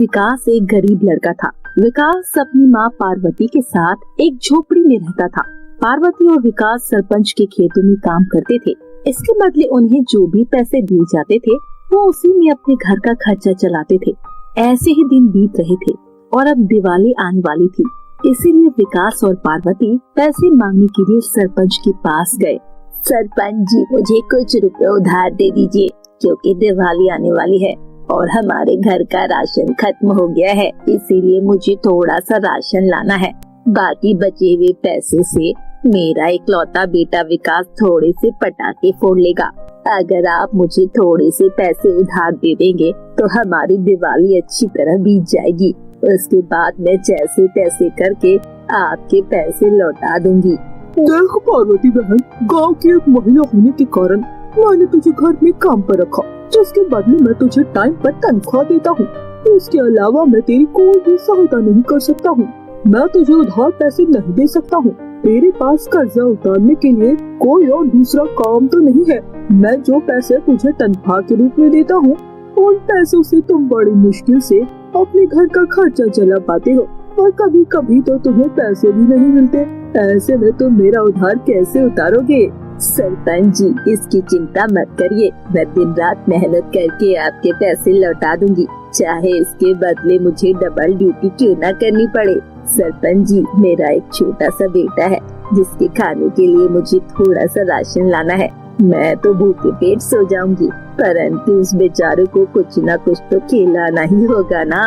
विकास एक गरीब लड़का था। विकास अपनी माँ पार्वती के साथ एक झोपड़ी में रहता था। पार्वती और विकास सरपंच के खेतों में काम करते थे। इसके बदले उन्हें जो भी पैसे दिए जाते थे वो उसी में अपने घर का खर्चा चलाते थे। ऐसे ही दिन बीत रहे थे और अब दिवाली आने वाली थी, इसीलिए विकास और पार्वती पैसे मांगने के लिए सरपंच के पास गए। सरपंच जी, मुझे कुछ रुपए उधार दे दीजिए, क्योंकि दिवाली आने वाली है और हमारे घर का राशन खत्म हो गया है, इसीलिए मुझे थोड़ा सा राशन लाना है। बाकी बचे हुए पैसे से मेरा इकलौता बेटा विकास थोड़े से पटाखे फोड़ लेगा। अगर आप मुझे थोड़े से पैसे उधार दे देंगे तो हमारी दिवाली अच्छी तरह बीत जाएगी। उसके बाद मैं जैसे तैसे करके आपके पैसे लौटा दूंगी। देख पार्वती बहन, गांव की एक महिला होने के कारण मैंने तुझे घर में काम पर रखा, जिसके बदले मैं तुझे टाइम पर तनख्वाह देता हूँ। इसके अलावा मैं तेरी कोई भी सहायता नहीं कर सकता हूँ। मैं तुझे उधार पैसे नहीं दे सकता हूँ। तेरे पास कर्जा उतारने के लिए कोई और दूसरा काम तो नहीं है। मैं जो पैसे तुझे तनख्वाह के रूप में देता हूँ, उन पैसों से तुम बड़ी मुश्किल से अपने घर का खर्चा चला पाते हो और कभी कभी तो तुम्हें पैसे भी नहीं मिलते। ऐसे में तुम मेरा उधार कैसे उतारोगे? सरपंच जी, इसकी चिंता मत करिए, मैं दिन रात मेहनत करके आपके पैसे लौटा दूंगी, चाहे इसके बदले मुझे डबल ड्यूटी क्यों न करनी पड़े। सरपंच जी, मेरा एक छोटा सा बेटा है जिसके खाने के लिए मुझे थोड़ा सा राशन लाना है। मैं तो भूखे पेट सो जाऊंगी, परंतु उस बेचारे को कुछ न कुछ तो खिलाना ही होगा ना।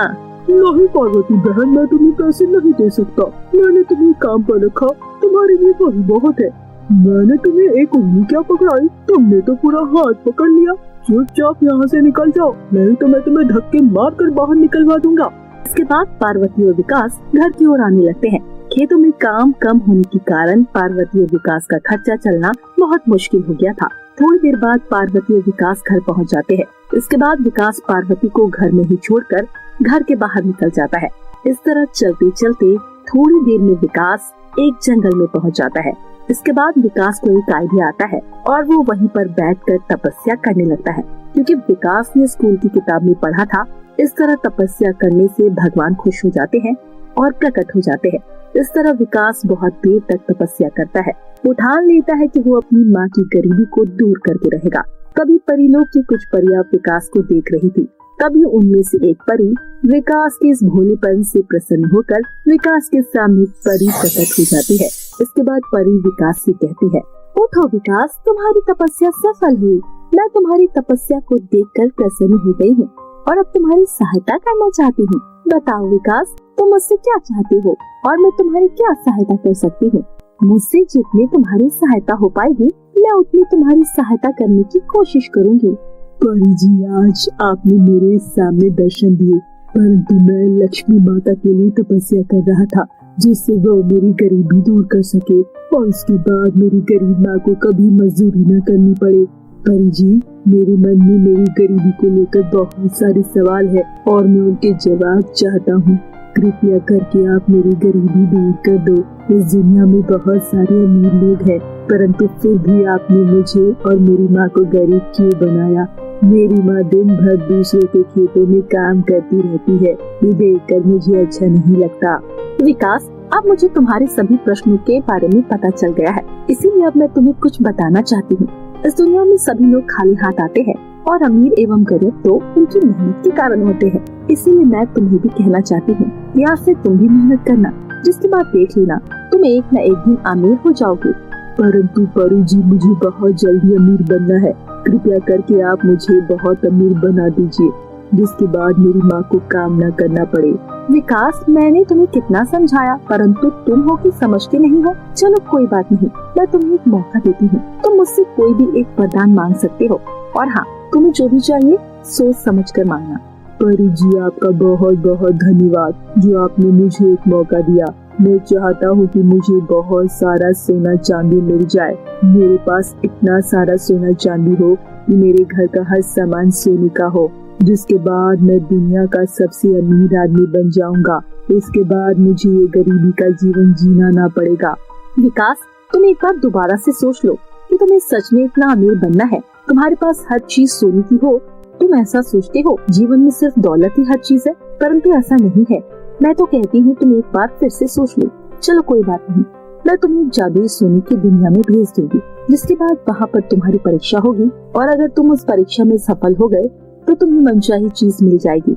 नहीं पार्वती बहन, मैं तुम्हें पैसे नहीं दे सकता। मैंने तुम्हें काम पर रखा, तुम्हारे लिए वही बहुत है। मैंने तुम्हें एक उंगली क्या पकड़ाई, तुमने तो पूरा हाथ पकड़ लिया। चुपचाप यहाँ से निकल जाओ, नहीं तो मैं तुम्हें धक्के मार कर बाहर निकलवा दूंगा। इसके बाद पार्वती और विकास घर की ओर आने लगते हैं। खेतों में काम कम होने के कारण पार्वती और विकास का खर्चा चलना बहुत मुश्किल हो गया था। थोड़ी देर बाद पार्वती और विकास घर पहुंच जाते हैं। इसके बाद विकास पार्वती को घर में ही छोड़कर घर के बाहर निकल जाता है। इस तरह चलते चलते थोड़ी देर में विकास एक जंगल में पहुंच जाता है। इसके बाद विकास को एक आइडिया आता है और वो वहीं पर बैठकर तपस्या करने लगता है, क्योंकि विकास ने स्कूल की किताब में पढ़ा था इस तरह तपस्या करने से भगवान खुश हो जाते हैं और प्रकट हो जाते हैं। इस तरह विकास बहुत देर तक तपस्या करता है। वो ठान लेता है कि वो अपनी माँ की गरीबी को दूर करके रहेगा। कभी परिलोक की कुछ परियां विकास को देख रही थी। तभी उनमें से एक परी विकास के इस भोलेपन से प्रसन्न होकर विकास के सामने परी प्रकट हो जाती है। इसके बाद परी विकास से कहती है, उठो विकास, तुम्हारी तपस्या सफल हुई। मैं तुम्हारी तपस्या को देखकर प्रसन्न हो गई हूँ और अब तुम्हारी सहायता करना चाहती हूँ। बताओ विकास, तुम मुझसे क्या चाहते हो और मैं तुम्हारी क्या सहायता कर सकती हूँ? मुझसे जितनी तुम्हारी सहायता हो पाएगी मैं उतनी तुम्हारी सहायता करने की कोशिश करूँगी। परी जी, आज आपने मेरे सामने दर्शन दिए, परंतु मैं लक्ष्मी माता के लिए तपस्या कर रहा था, जिससे वो मेरी गरीबी दूर कर सके और उसके बाद मेरी गरीब माँ को कभी मजदूरी न करनी पड़े। परी जी, मेरे मन में मेरी गरीबी को लेकर बहुत सारे सवाल है और मैं उनके जवाब चाहता हूँ। कृपया करके आप मेरी गरीबी दूर कर दो। इस दुनिया में बहुत सारे अमीर लोग हैं, परंतु फिर भी आपने मुझे और मेरी माँ को गरीब क्यों बनाया? मेरी माँ दिन भर दूसरों के खेतों में काम करती रहती है, ये देखकर मुझे अच्छा नहीं लगता। विकास, अब मुझे तुम्हारे सभी प्रश्नों के बारे में पता चल गया है, इसीलिए अब मैं तुम्हें कुछ बताना चाहती हूँ। इस दुनिया में सभी लोग खाली हाथ आते हैं और अमीर एवं गरीब तो उनकी मेहनत के कारण होते हैं। इसीलिए मैं तुम्हें भी कहना चाहती हूँ कि आज से तुम भी मेहनत करना, जिसके बाद देख लेना तुम एक न एक दिन अमीर हो जाओगे। परंतु परी जी, मुझे बहुत जल्दी अमीर बनना है। कृपया करके आप मुझे बहुत अमीर बना दीजिए, जिसके बाद मेरी माँ को काम न करना पड़े। विकास, मैंने तुम्हें कितना समझाया, परंतु तुम हो कि समझते नहीं हो। चलो कोई बात नहीं, मैं तुम्हें एक मौका देती हूँ। तुम मुझसे कोई भी एक वरदान मांग सकते हो और हाँ, तुम्हें जो भी चाहिए सोच समझ कर मांगना। परी जी, आपका बहुत बहुत धन्यवाद जो आपने मुझे एक मौका दिया। मैं चाहता हूँ कि मुझे बहुत सारा सोना चांदी मिल जाए। मेरे पास इतना सारा सोना चांदी हो कि मेरे घर का हर सामान सोने का हो, जिसके बाद मैं दुनिया का सबसे अमीर आदमी बन जाऊंगा। इसके बाद मुझे ये गरीबी का जीवन जीना ना पड़ेगा। विकास, तुम एक बार दोबारा से सोच लो कि तुम्हें सच में इतना अमीर बनना है। तुम्हारे पास हर चीज सोने की हो, तुम ऐसा सोचते हो जीवन में सिर्फ दौलत ही हर चीज है? परंतु ऐसा नहीं है। मैं तो कहती हूँ तुम एक बार फिर से सोच लो। चलो कोई बात नहीं, मैं तुम्हें जादुई सोने की दुनिया में भेज दूंगी, जिसके बाद वहाँ पर तुम्हारी परीक्षा होगी और अगर तुम उस परीक्षा में सफल हो गए तो तुम्हें मनचाही चीज मिल जाएगी।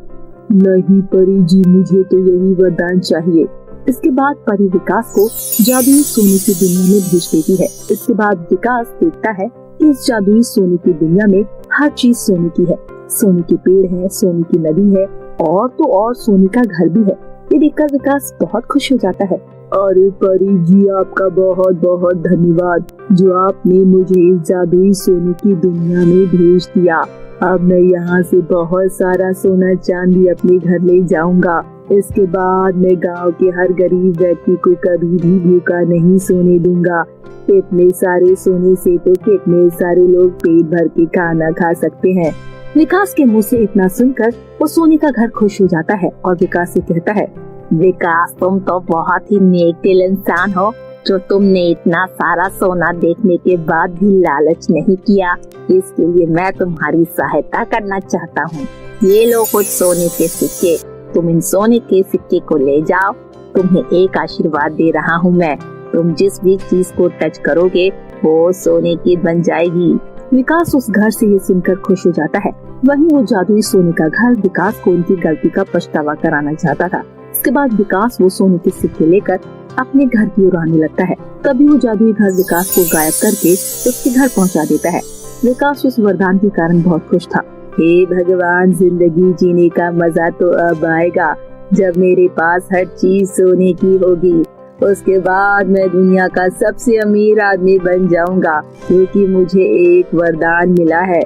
नहीं परी जी, मुझे तो यही वरदान चाहिए। इसके बाद परी विकास को जादुई सोने की दुनिया में भेज देती है। इसके बाद विकास देखता है कि इस जादुई सोने की दुनिया में हर चीज सोने की है। सोने के पेड़ है, सोने की नदी है और तो और सोने का घर भी है। ये देखकर विकास बहुत खुश हो जाता है। अरे परी जी, आपका बहुत बहुत धन्यवाद जो आपने मुझे इस जादुई सोने की दुनिया में भेज दिया। अब मैं यहाँ से बहुत सारा सोना चांदी अपने घर ले जाऊंगा। इसके बाद मैं गांव के हर गरीब व्यक्ति को कभी भी भूखा नहीं सोने दूंगा। इतने सारे सोने से तो कितने सारे लोग पेट भर के खाना खा सकते हैं। विकास के मुंह से इतना सुनकर वो सोने का घर खुश हो जाता है और विकास से कहता है, विकास तुम तो बहुत ही नेक दिल इंसान हो जो तुमने इतना सारा सोना देखने के बाद भी लालच नहीं किया। इसके लिए मैं तुम्हारी सहायता करना चाहता हूँ। ये लो कुछ सोने के सिक्के, तुम इन सोने के सिक्के को ले जाओ। तुम्हें एक आशीर्वाद दे रहा हूँ मैं, तुम जिस भी चीज को टच करोगे वो सोने की बन जाएगी। विकास उस घर से ये सुनकर खुश हो जाता है। वहीं वो जादुई सोने का घर विकास को उनकी गलती का पछतावा कराना चाहता था। इसके बाद विकास वो सोने के सिक्के लेकर अपने घर की ओर आने लगता है। तभी वो जादुई घर विकास को गायब करके उसके घर पहुंचा देता है। विकास उस वरदान के कारण बहुत खुश था। हे भगवान, जिंदगी जीने का मजा तो अब आएगा जब मेरे पास हर चीज सोने की होगी। उसके बाद मैं दुनिया का सबसे अमीर आदमी बन जाऊंगा क्योंकि मुझे एक वरदान मिला है।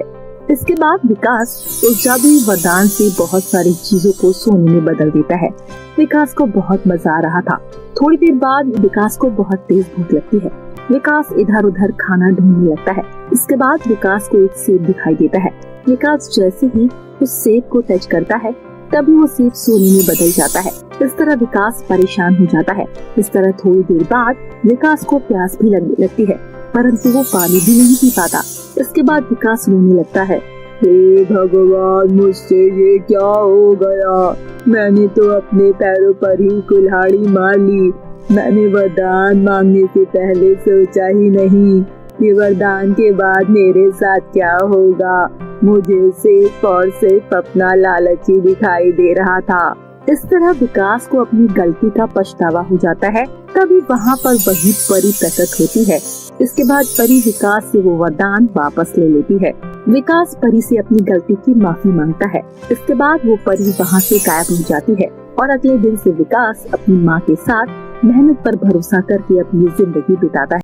इसके बाद विकास उस जादुई वरदान से बहुत सारी चीजों को सोने में बदल देता है। विकास को बहुत मजा आ रहा था। थोड़ी देर बाद विकास को बहुत तेज भूख लगती है। विकास इधर उधर खाना ढूंढने लगता है। इसके बाद विकास को एक सेब दिखाई देता है। विकास जैसे ही उस सेब को टच करता है तभी वो सेब सोने में बदल जाता है। इस तरह विकास परेशान हो जाता है। इस तरह थोड़ी देर बाद विकास को प्यास भी लगने लगती है, परंतु वो पानी भी नहीं पी पाता। इसके बाद विकास रोने लगता है। हे भगवान, मुझसे ये क्या हो गया? मैंने तो अपने पैरों पर ही कुल्हाड़ी मार ली। मैंने वरदान मांगने से पहले सोचा ही नहीं कि वरदान के बाद मेरे साथ क्या होगा। मुझे सिर्फ और सिर्फ अपना लालच ही दिखाई दे रहा था। इस तरह विकास को अपनी गलती का पछतावा हो जाता है। तभी वहाँ पर वही परी प्रकट होती है। इसके बाद परी विकास से वो वरदान वापस ले लेती है। विकास परी से अपनी गलती की माफी मांगता है। इसके बाद वो परी वहाँ से गायब हो जाती है और अगले दिन से विकास अपनी माँ के साथ मेहनत पर भरोसा करके अपनी जिंदगी बिताता है।